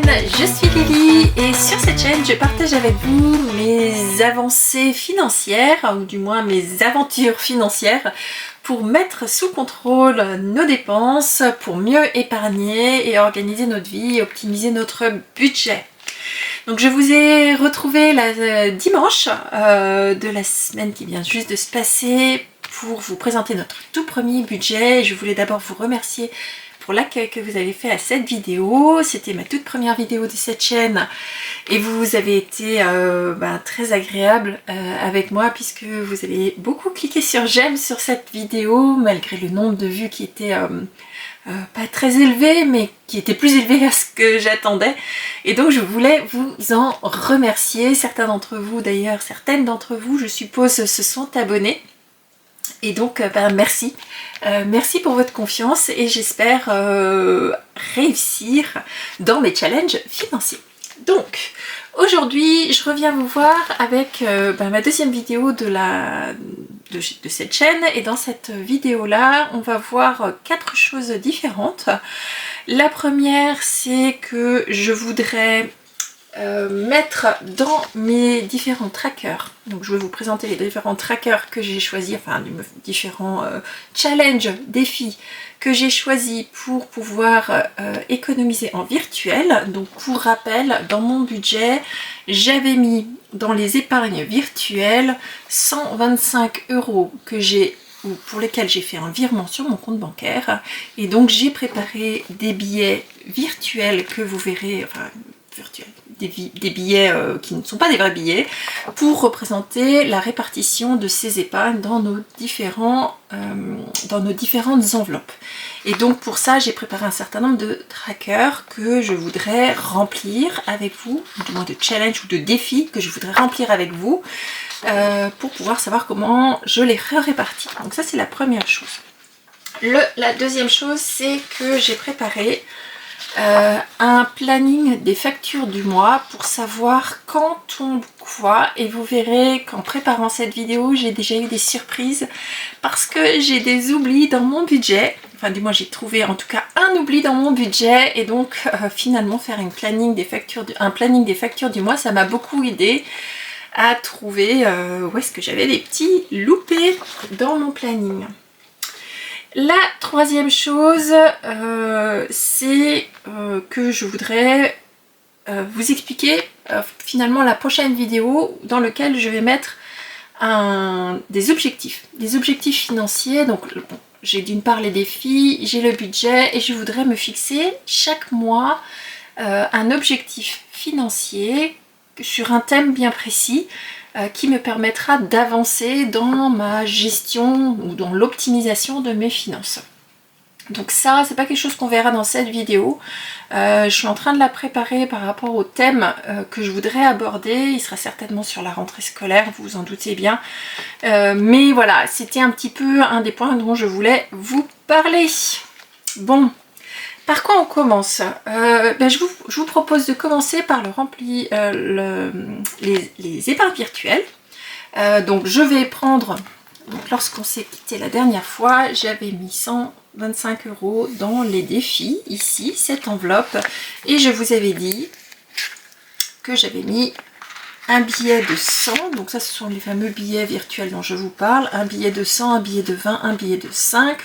chaîne, je suis Lily et sur cette chaîne je partage avec vous mes avancées financières ou du moins mes aventures financières pour mettre sous contrôle nos dépenses, pour mieux épargner et organiser notre vie et optimiser notre budget. Donc je vous ai retrouvé dimanche de la semaine qui vient juste de se passer pour vous présenter notre tout premier budget. Je voulais d'abord vous remercier pour l'accueil que vous avez fait à cette vidéo. C'était ma toute première vidéo de cette chaîne et vous avez été très agréable avec moi puisque vous avez beaucoup cliqué sur j'aime sur cette vidéo malgré le nombre de vues qui était pas très élevé mais qui était plus élevé à ce que j'attendais, et donc je voulais vous en remercier. Certaines d'entre vous je suppose se sont abonnés. Et donc, merci. Merci pour votre confiance et j'espère réussir dans mes challenges financiers. Donc, aujourd'hui, je reviens vous voir avec ma deuxième vidéo de cette chaîne. Et dans cette vidéo-là, on va voir 4 choses différentes. La première, c'est que je voudrais mettre dans mes différents trackers, donc je vais vous présenter les différents trackers que j'ai choisis, enfin différents challenges, défis que j'ai choisis pour pouvoir économiser en virtuel. Donc pour rappel, dans mon budget, j'avais mis dans les épargnes virtuelles 125 € pour lesquels j'ai fait un virement sur mon compte bancaire, et donc j'ai préparé des billets virtuels que vous verrez, des billets qui ne sont pas des vrais billets, pour représenter la répartition de ces épargnes dans nos différentes enveloppes. Et donc pour ça, j'ai préparé un certain nombre de trackers que je voudrais remplir avec vous, du moins de challenges ou de défis que je voudrais remplir avec vous, pour pouvoir savoir comment je les répartis. Donc ça, c'est la première chose. La deuxième chose, c'est que j'ai préparé un planning des factures du mois pour savoir quand tombe quoi, et vous verrez qu'en préparant cette vidéo j'ai déjà eu des surprises parce que j'ai des oublis dans mon budget. Enfin du moins j'ai trouvé en tout cas un oubli dans mon budget, et donc finalement faire un planning des factures du mois, ça m'a beaucoup aidé à trouver où est-ce que j'avais des petits loupés dans mon planning. La troisième chose, c'est que je voudrais vous expliquer finalement la prochaine vidéo dans laquelle je vais mettre des objectifs financiers. Donc j'ai d'une part les défis, j'ai le budget, et je voudrais me fixer chaque mois un objectif financier sur un thème bien précis, qui me permettra d'avancer dans ma gestion ou dans l'optimisation de mes finances. Donc ça, c'est pas quelque chose qu'on verra dans cette vidéo. Je suis en train de la préparer par rapport au thème que je voudrais aborder. Il sera certainement sur la rentrée scolaire, vous vous en doutez bien. Mais voilà, c'était un petit peu un des points dont je voulais vous parler. Bon. Par quoi on commence? Je vous propose de commencer par les épargnes virtuelles. Donc je vais prendre, lorsqu'on s'est quitté la dernière fois, j'avais mis 125 € dans les défis, ici, cette enveloppe, et je vous avais dit que j'avais mis un billet de 100, donc ça ce sont les fameux billets virtuels dont je vous parle, un billet de 100, un billet de 20, un billet de 5,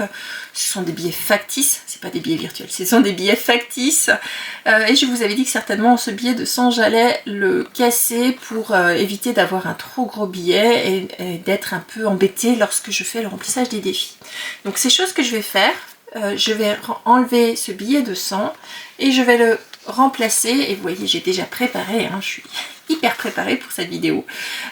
ce sont des billets factices, c'est pas des billets virtuels, ce sont des billets factices, et je vous avais dit que certainement ce billet de 100 j'allais le casser pour éviter d'avoir un trop gros billet et d'être un peu embêtée lorsque je fais le remplissage des défis. Donc c'est chose que je vais faire, je vais enlever ce billet de 100 et je vais le remplacer, et vous voyez j'ai déjà préparé, je suis hyper préparée pour cette vidéo.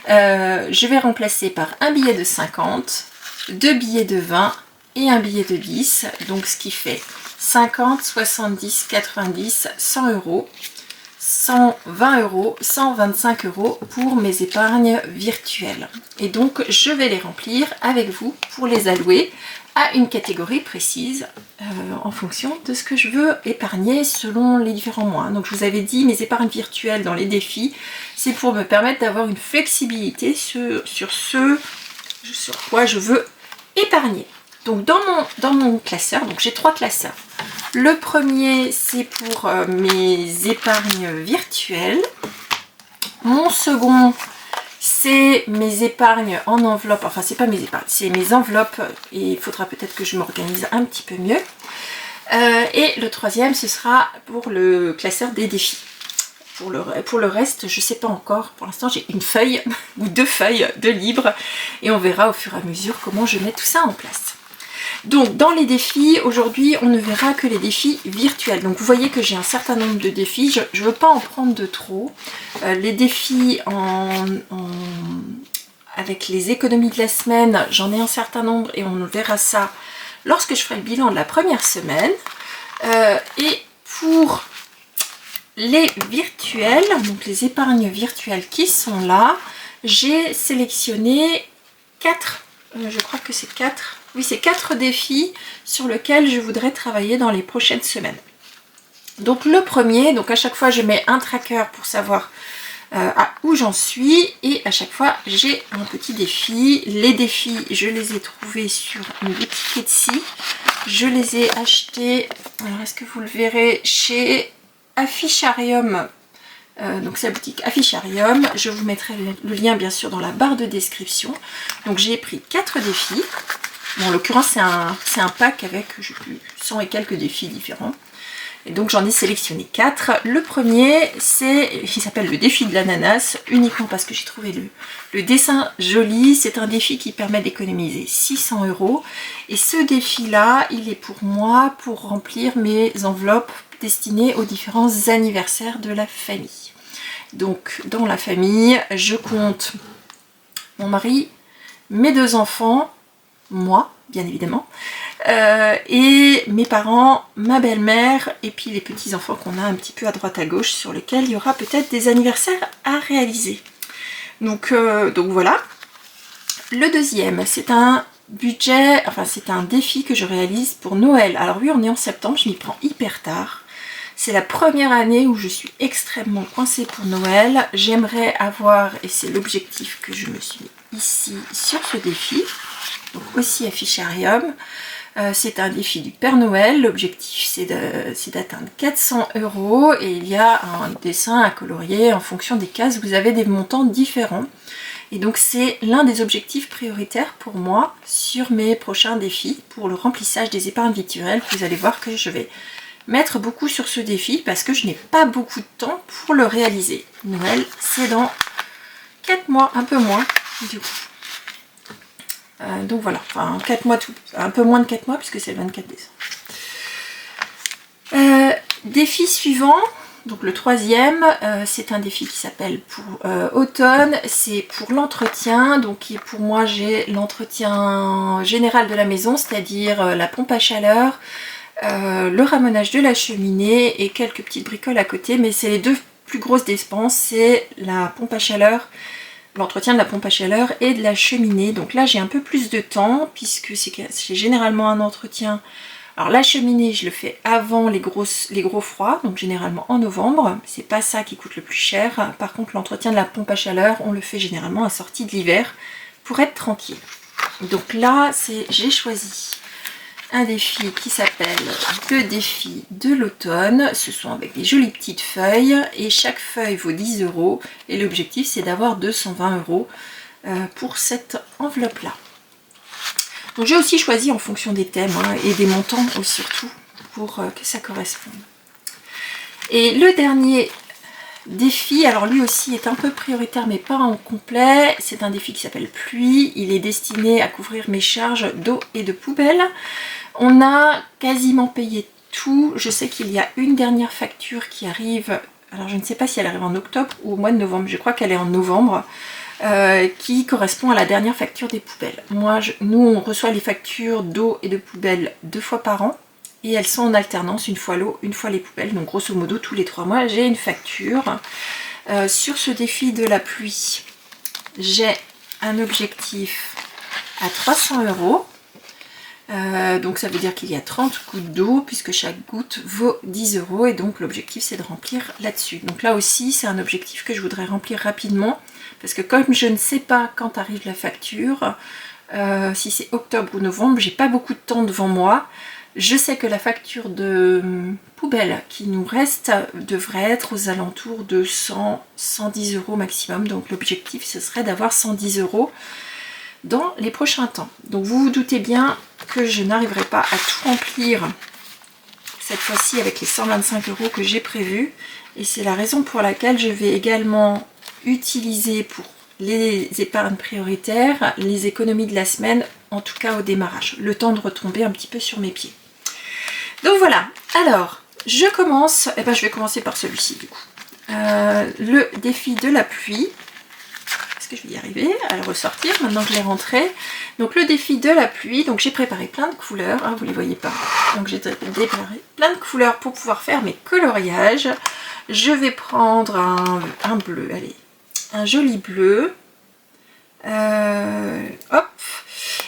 Je vais remplacer par un billet de 50, 2 billets de 20 et un billet de 10, donc ce qui fait 50, 70, 90, 100 €, 120 €, 125 € pour mes épargnes virtuelles. Et donc je vais les remplir avec vous pour les allouer à une catégorie précise en fonction de ce que je veux épargner selon les différents mois. Donc je vous avais dit, mes épargnes virtuelles dans les défis, c'est pour me permettre d'avoir une flexibilité sur ce sur quoi je veux épargner. Donc dans mon classeur, donc j'ai 3 classeurs. Le premier, c'est pour mes épargnes virtuelles. Mon second, c'est mes épargnes en enveloppe. Enfin, c'est pas mes épargnes, c'est mes enveloppes. Et il faudra peut-être que je m'organise un petit peu mieux. Et le troisième, ce sera pour le classeur des défis. Pour le reste, je sais pas encore. Pour l'instant, j'ai une feuille ou 2 feuilles de livres. Et on verra au fur et à mesure comment je mets tout ça en place. Donc dans les défis, aujourd'hui on ne verra que les défis virtuels. Donc vous voyez que j'ai un certain nombre de défis, je ne veux pas en prendre de trop. Les défis avec les économies de la semaine, j'en ai un certain nombre et on verra ça lorsque je ferai le bilan de la première semaine. Et pour les virtuels, donc les épargnes virtuelles qui sont là, j'ai sélectionné 4, je crois que c'est 4. Oui, c'est 4 défis sur lesquels je voudrais travailler dans les prochaines semaines. Donc le premier, donc à chaque fois je mets un tracker pour savoir à où j'en suis et à chaque fois j'ai un petit défi. Les défis, je les ai trouvés sur une boutique Etsy. Je les ai achetés, alors est-ce que vous le verrez, chez Afficharium. Donc c'est la boutique Afficharium. Je vous mettrai le lien bien sûr dans la barre de description. Donc j'ai pris 4 défis. Bon, en l'occurrence, c'est un pack avec 100 et quelques défis différents. Et donc, j'en ai sélectionné 4. Le premier, il s'appelle le défi de l'ananas, uniquement parce que j'ai trouvé le dessin joli. C'est un défi qui permet d'économiser 600 €. Et ce défi-là, il est pour moi, pour remplir mes enveloppes destinées aux différents anniversaires de la famille. Donc, dans la famille, je compte mon mari, mes 2 enfants, moi bien évidemment, et mes parents, ma belle-mère et puis les petits enfants qu'on a un petit peu à droite à gauche sur lesquels il y aura peut-être des anniversaires à réaliser. Donc voilà. Le deuxième, c'est un budget, enfin c'est un défi que je réalise pour Noël. Alors oui, on est en septembre, je m'y prends hyper tard. C'est la première année où je suis extrêmement coincée pour Noël. J'aimerais avoir, et c'est l'objectif que je me suis mis ici sur ce défi, donc aussi Afficharium, c'est un défi du Père Noël. L'objectif c'est d'atteindre 400 € et il y a un dessin à colorier en fonction des cases. Vous avez des montants différents. Et donc c'est l'un des objectifs prioritaires pour moi sur mes prochains défis pour le remplissage des épargnes virtuelles. Vous allez voir que je vais mettre beaucoup sur ce défi parce que je n'ai pas beaucoup de temps pour le réaliser. Noël, c'est dans 4 mois, un peu moins du coup. Donc voilà, enfin 4 mois, un peu moins de 4 mois puisque c'est le 24 décembre. Défi suivant, donc le troisième, c'est un défi qui s'appelle pour automne, c'est pour l'entretien. Donc pour moi j'ai l'entretien général de la maison, c'est-à-dire la pompe à chaleur, le ramonage de la cheminée et quelques petites bricoles à côté, mais c'est les 2 plus grosses dépenses, c'est la pompe à chaleur, l'entretien de la pompe à chaleur et de la cheminée. Donc là j'ai un peu plus de temps puisque c'est généralement un entretien. Alors la cheminée je le fais avant les gros froids, donc généralement en novembre, c'est pas ça qui coûte le plus cher. Par contre l'entretien de la pompe à chaleur on le fait généralement à sortie de l'hiver pour être tranquille. Donc là j'ai choisi un défi qui s'appelle 2 défis de l'automne. Ce sont avec des jolies petites feuilles et chaque feuille vaut 10 € et l'objectif c'est d'avoir 220 € pour cette enveloppe là. Donc j'ai aussi choisi en fonction des thèmes et des montants surtout pour que ça corresponde. Et le dernier défi, alors lui aussi est un peu prioritaire mais pas en complet, c'est un défi qui s'appelle pluie. Il est destiné à couvrir mes charges d'eau et de poubelle. On a quasiment payé tout. Je sais qu'il y a une dernière facture qui arrive, alors je ne sais pas si elle arrive en octobre ou au mois de novembre, je crois qu'elle est en novembre, qui correspond à la dernière facture des poubelles. Nous on reçoit les factures d'eau et de poubelle 2 fois par an et elles sont en alternance, une fois l'eau, une fois les poubelles, donc grosso modo tous les 3 mois j'ai une facture. Sur ce défi de la pluie, j'ai un objectif à 300 €. Donc ça veut dire qu'il y a 30 gouttes d'eau puisque chaque goutte vaut 10 € et donc l'objectif c'est de remplir là-dessus. Donc là aussi c'est un objectif que je voudrais remplir rapidement parce que comme je ne sais pas quand arrive la facture, si c'est octobre ou novembre, j'ai pas beaucoup de temps devant moi. Je sais que la facture de poubelle qui nous reste devrait être aux alentours de 100-110 € maximum. Donc l'objectif ce serait d'avoir 110 € dans les prochains temps. Donc vous vous doutez bien que je n'arriverai pas à tout remplir cette fois-ci avec les 125 € que j'ai prévus. Et c'est la raison pour laquelle je vais également utiliser pour les épargnes prioritaires les économies de la semaine, en tout cas au démarrage, le temps de retomber un petit peu sur mes pieds. Donc voilà, alors je commence, je vais commencer par celui-ci du coup. Le défi de la pluie. Est-ce que je vais y arriver à le ressortir maintenant que je l'ai rentré? Donc le défi de la pluie, donc j'ai préparé plein de couleurs, hein, vous les voyez pas. Donc j'ai préparé plein de couleurs pour pouvoir faire mes coloriages. Je vais prendre un bleu, allez, un joli bleu. Hop.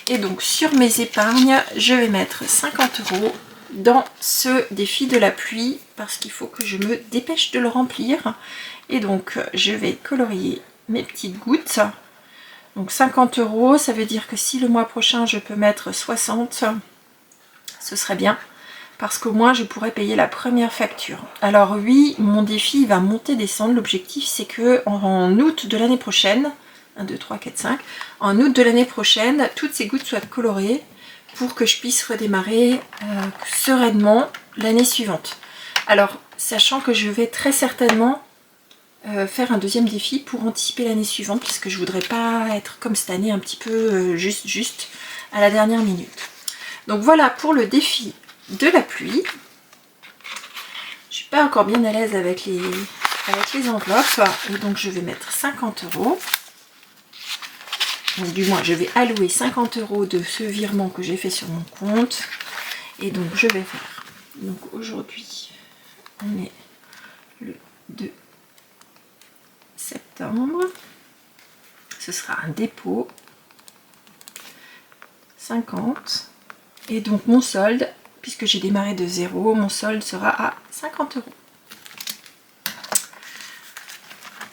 Et donc sur mes épargnes, je vais mettre 50 € dans ce défi de la pluie parce qu'il faut que je me dépêche de le remplir. Et donc je vais colorier mes petites gouttes. Donc 50 €, ça veut dire que si le mois prochain je peux mettre 60, ce serait bien. Parce qu'au moins je pourrais payer la première facture. Alors oui, mon défi va monter, descendre. L'objectif c'est que en août de l'année prochaine, 1, 2, 3, 4, 5, en août de l'année prochaine, toutes ces gouttes soient colorées pour que je puisse redémarrer sereinement l'année suivante. Alors, sachant que je vais très certainement faire un deuxième défi pour anticiper l'année suivante, puisque je voudrais pas être comme cette année un petit peu juste à la dernière minute. Donc voilà pour le défi de la pluie. Je suis pas encore bien à l'aise avec les enveloppes, et donc je vais mettre 50 €. Donc du moins je vais allouer 50 € de ce virement que j'ai fait sur mon compte. Et donc je vais faire, donc aujourd'hui on est le 2 septembre, ce sera un dépôt 50, et donc mon solde, puisque j'ai démarré de 0, mon solde sera à 50 €.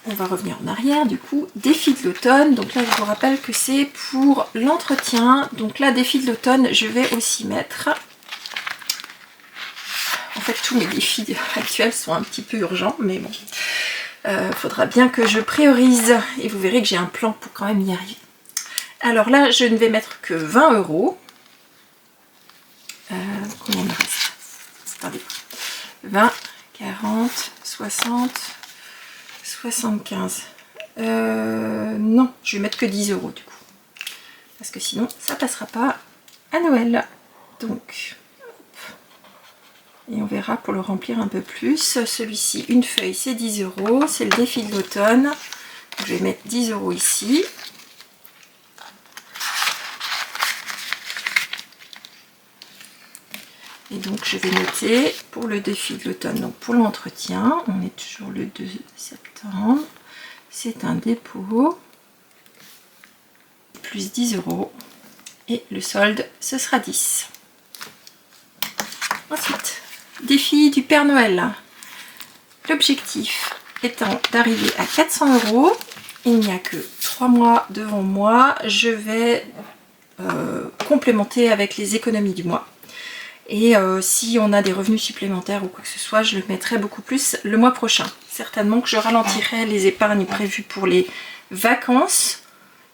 On va revenir en arrière du coup, défi de l'automne, donc là je vous rappelle que c'est pour l'entretien. Donc là, défi de l'automne, je vais aussi mettre, en fait tous mes défis actuels sont un petit peu urgents, mais bon, faudra bien que je priorise, et vous verrez que j'ai un plan pour quand même y arriver. Alors là, je ne vais mettre que 20 €. Combien il me reste? Attendez, 20, 40, 60... 75. Non, je vais mettre que 10 € du coup. Parce que sinon, ça passera pas à Noël. Donc, hop. Et on verra pour le remplir un peu plus. Celui-ci, une feuille, c'est 10 €. C'est le défi de l'automne. Je vais mettre 10 € ici. Et donc, je vais noter pour le défi de l'automne, donc pour l'entretien, on est toujours le 2 septembre. C'est un dépôt, plus 10 €. Et le solde, ce sera 10. Ensuite, défi du Père Noël. L'objectif étant d'arriver à 400 €. Il n'y a que 3 mois devant moi. Je vais complémenter avec les économies du mois. Et si on a des revenus supplémentaires ou quoi que ce soit, je le mettrai beaucoup plus le mois prochain. Certainement que je ralentirai les épargnes prévues pour les vacances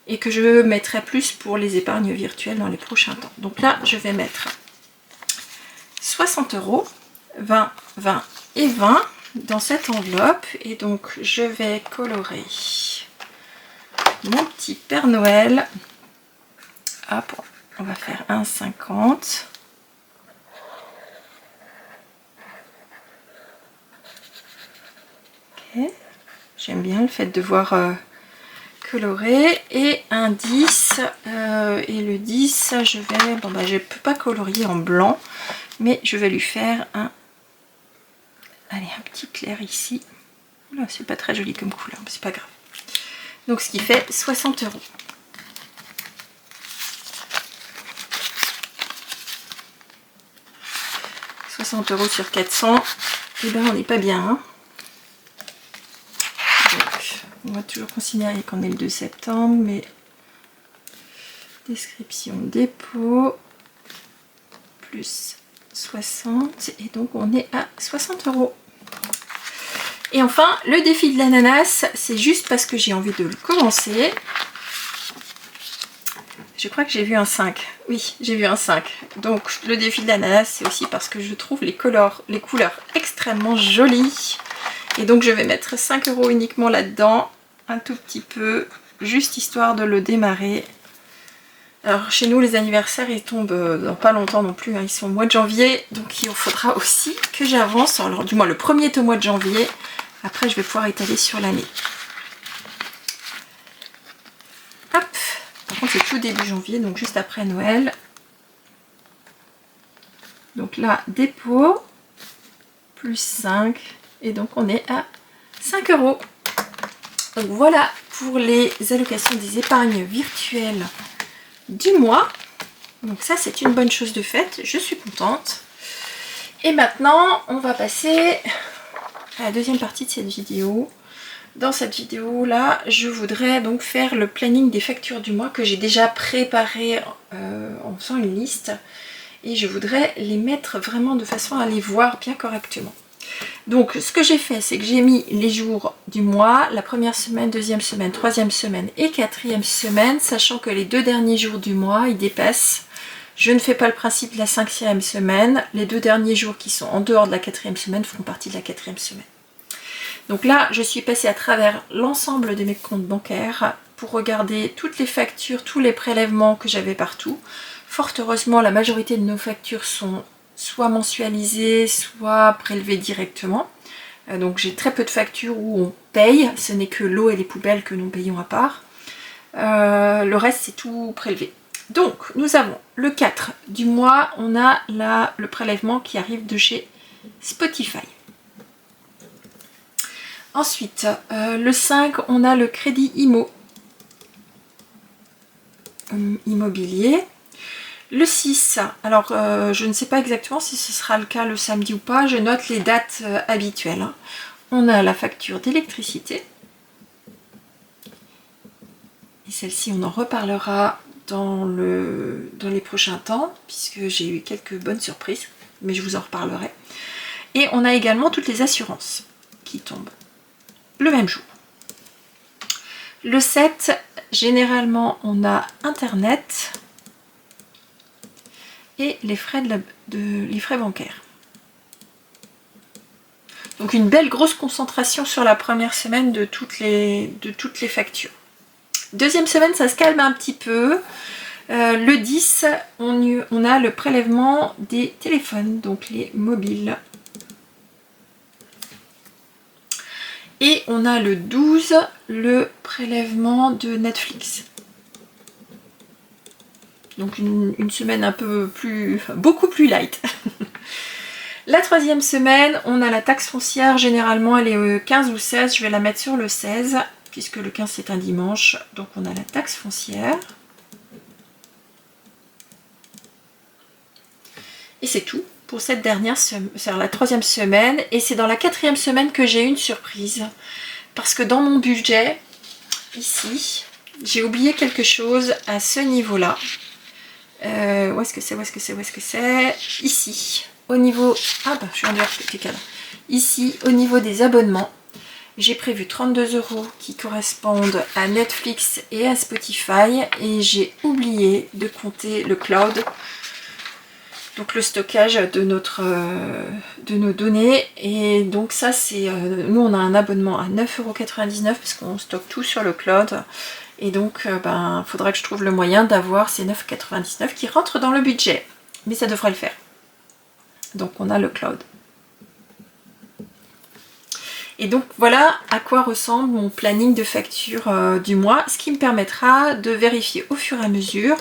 et que je mettrai plus pour les épargnes virtuelles dans les prochains temps. Donc là, je vais mettre 60 €, 20, 20 et 20 dans cette enveloppe. Et donc, je vais colorer mon petit Père Noël. Hop, on va faire un 50. J'aime bien le fait de voir colorer. Et un 10, et le 10, je vais, bon bah je peux pas colorier en blanc, mais je vais lui faire un, allez, un petit clair ici. Là, c'est pas très joli comme couleur, mais c'est pas grave. Donc ce qui fait 60 €. 60 € sur 400, et ben on n'est pas bien, hein. On va toujours considérer qu'on est le 2 septembre, mais Description dépôt plus 60 et donc on est à 60 €. Et enfin le défi de l'ananas, c'est juste parce que j'ai envie de le commencer. Je crois que j'ai vu un 5. Oui, j'ai vu un 5. Donc le défi de l'ananas, c'est aussi parce que je trouve les couleurs extrêmement jolies. Et donc je vais mettre 5 € uniquement là-dedans, un tout petit peu, juste histoire de le démarrer. Alors chez nous les anniversaires ils tombent dans pas longtemps non plus, hein. Ils sont au mois de janvier, donc il faudra aussi que j'avance. Alors du moins le premier est au mois de janvier, après je vais pouvoir étaler sur l'année. Hop, par contre c'est tout début janvier, donc juste après Noël. Donc là dépôt, plus 5, et donc on est à 5 €. Donc voilà pour les allocations des épargnes virtuelles du mois. Donc ça c'est une bonne chose de faite, je suis contente. Et maintenant on va passer à la deuxième partie de cette vidéo. Dans cette vidéo là je voudrais donc faire le planning des factures du mois que j'ai déjà préparé en faisant une liste, et je voudrais les mettre vraiment de façon à les voir bien correctement. Donc ce que j'ai fait, c'est que j'ai mis les jours du mois, la première semaine, deuxième semaine, troisième semaine et quatrième semaine, sachant que les 2 derniers jours du mois, ils dépassent. Je ne fais pas le principe de la 5e semaine. Les 2 derniers jours qui sont en dehors de la 4e semaine feront partie de la 4e semaine. Donc là, je suis passée à travers l'ensemble de mes comptes bancaires pour regarder toutes les factures, tous les prélèvements que j'avais partout. Fort heureusement, la majorité de nos factures sont soit mensualisées, soit prélevées directement. Donc j'ai très peu de factures où on paye, ce n'est que l'eau et les poubelles que nous payons à part. Le reste c'est tout prélevé. Donc nous avons le 4 du mois, on a là le prélèvement qui arrive de chez Spotify. Ensuite, le 5, on a le crédit immobilier. Le 6, alors je ne sais pas exactement si ce sera le cas le samedi ou pas, je note les dates habituelles. On a la facture d'électricité. Et celle-ci, on en reparlera dans les prochains temps, puisque j'ai eu quelques bonnes surprises, mais je vous en reparlerai. Et on a également toutes les assurances qui tombent le même jour. Le 7, généralement, on a Internet et les frais, les frais bancaires. Donc une belle grosse concentration sur la première semaine de toutes les factures. Deuxième semaine, ça se calme un petit peu. Le 10, on a le prélèvement des téléphones, donc les mobiles. Et on a le 12, le prélèvement de Netflix. Donc une semaine un peu plus, beaucoup plus light. La troisième semaine, on a la taxe foncière. Généralement, elle est 15 ou 16. Je vais la mettre sur le 16, puisque le 15 c'est un dimanche. Donc on a la taxe foncière. Et c'est tout pour cette dernière semaine, c'est la troisième semaine. Et c'est dans la quatrième semaine que j'ai une surprise. Parce que dans mon budget, ici, j'ai oublié quelque chose à ce niveau-là. Où est-ce que c'est? Ici, au niveau... Ah bah, je viens de voir le cadre. Ici, au niveau des abonnements, j'ai prévu 32 € qui correspondent à Netflix et à Spotify. Et j'ai oublié de compter le cloud. Donc le stockage de nos données. Et donc ça, c'est... nous, on a un abonnement à 9,99 € parce qu'on stocke tout sur le cloud. Et donc, il faudra que je trouve le moyen d'avoir ces 9,99 € qui rentrent dans le budget. Mais ça devrait le faire. Donc, on a le cloud. Et donc, voilà à quoi ressemble mon planning de facture du mois. Ce qui me permettra de vérifier au fur et à mesure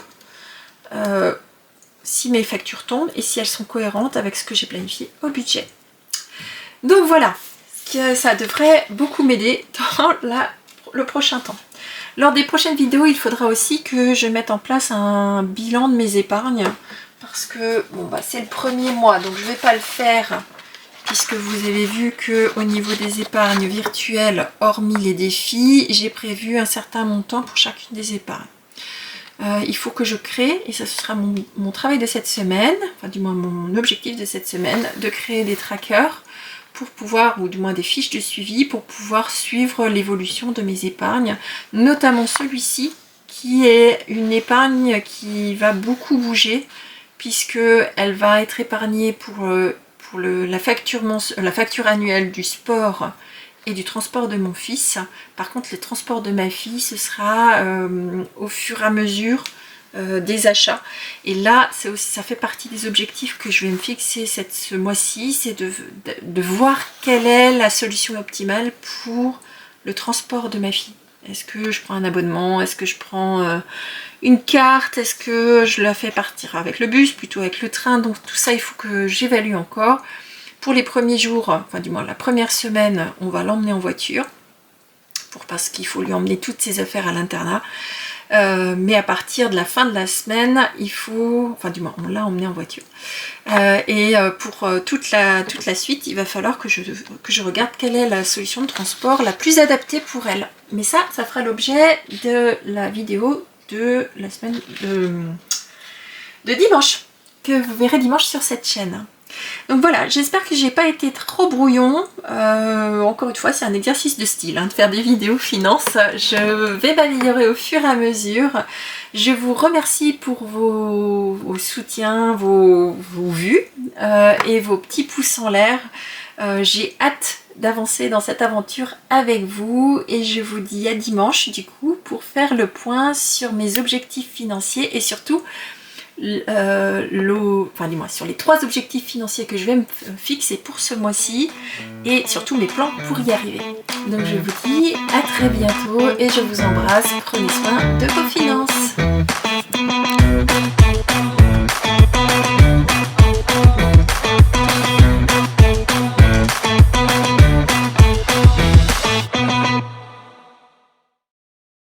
si mes factures tombent et si elles sont cohérentes avec ce que j'ai planifié au budget. Donc, voilà. Ça devrait beaucoup m'aider dans le prochain temps. Lors des prochaines vidéos, il faudra aussi que je mette en place un bilan de mes épargnes. Parce que bon, c'est le premier mois, donc je ne vais pas le faire. Puisque vous avez vu qu'au niveau des épargnes virtuelles, hormis les défis, j'ai prévu un certain montant pour chacune des épargnes. il faut que je crée, et ça ce sera mon travail de cette semaine, enfin du moins mon objectif de cette semaine, de créer des trackers pour pouvoir, ou du moins des fiches de suivi, pour pouvoir suivre l'évolution de mes épargnes, notamment celui-ci, qui est une épargne qui va beaucoup bouger, puisque elle va être épargnée pour la facture annuelle du sport et du transport de mon fils. Par contre, les transports de ma fille, ce sera au fur et à mesure des achats. Et là, ça fait partie des objectifs que je vais me fixer ce mois-ci, c'est de voir quelle est la solution optimale pour le transport de ma fille. Est-ce que je prends un abonnement? Est-ce que je prends une carte? Est-ce que je la fais partir avec le bus, plutôt avec le train? Donc tout ça, il faut que j'évalue encore. Pour les premiers jours, enfin du moins la première semaine, on va l'emmener en voiture, parce qu'il faut lui emmener toutes ses affaires à l'internat. Mais à partir de la fin de la semaine, il faut, enfin du moins on l'a emmené en voiture. Pour toute la suite, il va falloir que je regarde quelle est la solution de transport la plus adaptée pour elle. Mais ça fera l'objet de la vidéo de la semaine de dimanche, que vous verrez dimanche sur cette chaîne. Donc voilà, j'espère que j'ai pas été trop brouillon. Encore une fois, c'est un exercice de style, de faire des vidéos finances. Je vais m'améliorer au fur et à mesure. Je vous remercie pour vos soutiens, vos vues et vos petits pouces en l'air. J'ai hâte d'avancer dans cette aventure avec vous et je vous dis à dimanche du coup pour faire le point sur mes objectifs financiers et surtout sur les 3 objectifs financiers que je vais me fixer pour ce mois-ci et surtout mes plans pour y arriver. Donc je vous dis à très bientôt et je vous embrasse, prenez soin de vos filles.